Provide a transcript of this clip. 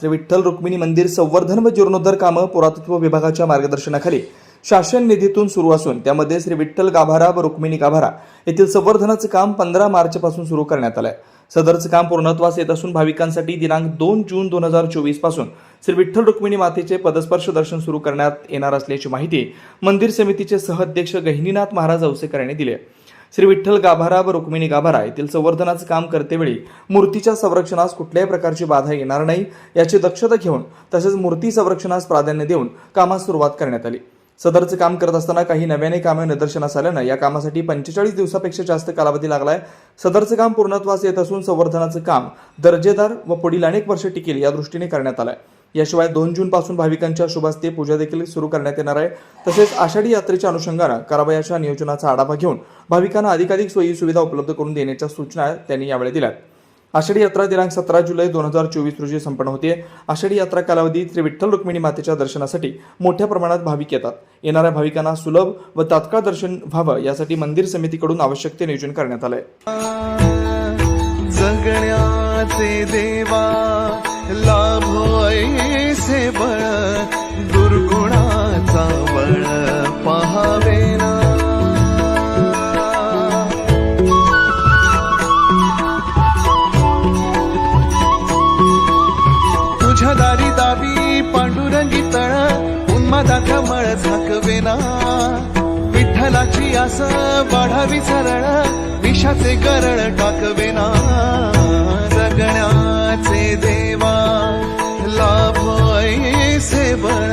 श्री विठ्ठल रुक्मिणी मंदिर संवर्धन व जीर्णोद्धार कामं पुरातत्व विभागाच्या मार्गदर्शनाखाली शासन निधीतून सुरू असून त्यामध्ये श्री विठ्ठल गाभारा व रुक्मिणी गाभारा येथील संवर्धनाचे काम 15 मार्चपासून सुरू करण्यात आले आहे। सदरचे काम पूर्णत्वास येत असून भाविकांसाठी दिनांक 2 जून 2024 पासून श्री विठ्ठल रुक्मिणी मातेचे पदस्पर्श दर्शन सुरू करण्यात येणार असल्याची माहिती मंदिर समितीचे सहअध्यक्ष गहिनीनाथ महाराज औसेकर यांनी दिली आहे। श्री विठ्ठल गाभारा व रुक्मिणी गाभारा येथील संवर्धनाचे काम करतेवेळी मूर्तीच्या संरक्षणास कुठल्याही प्रकारची बाधा येणार नाही याची दक्षता घेऊन तसेच मूर्ती संरक्षणास प्राधान्य देऊन कामास सुरुवात करण्यात आली। सदरचे काम करत असताना काही नव्याने कामे निदर्शनास आल्यानं या कामासाठी 45 दिवसापेक्षा जास्त कालावधी लागलाय। सदरचे काम पूर्णत्वास येत असून संवर्धनाचे काम दर्जेदार व पुढील अनेक वर्षे टिकेल या दृष्टीने करण्यात आलंय। याशिवाय 2 जून पासून भाविकांच्या शुभास्ते पूजा देखील सुरू करण्यात येणार आहे। तसेच आषाढी यात्रेच्या अनुषंगाने करावयाच्या नियोजनाचा आढावा घेऊन भाविकांना अधिकाधिक सोयी सुविधा उपलब्ध करून देण्याच्या सूचना त्यांनी यावेळी दिल्या। आषाढी यात्रा दिनांक 17 जुलै 2024 रोजी संपन्न होते। आषाढी यात्रा कालावधीत श्री विठ्ठल रुक्मिणी मातेच्या दर्शनासाठी मोठ्या प्रमाणात भाविक येतात। येणाऱ्या भाविकांना सुलभ व तात्काळ दर्शन व्हावं यासाठी मंदिर समितीकडून आवश्यक ते नियोजन करण्यात आलंय। जगण्याचे देवा लाभो ऐसे बळ दुर्गुणाचा बळ पहावेना। तुझ्या दारी दावी पांडुरंगी तळ उन्मादाचा मळ झाकवेना। विठ्ठलाची आस वाढावी सरळ विषाचे गरळ टाकवेना। जगण्याचे देवा लाभो ऐसे बळ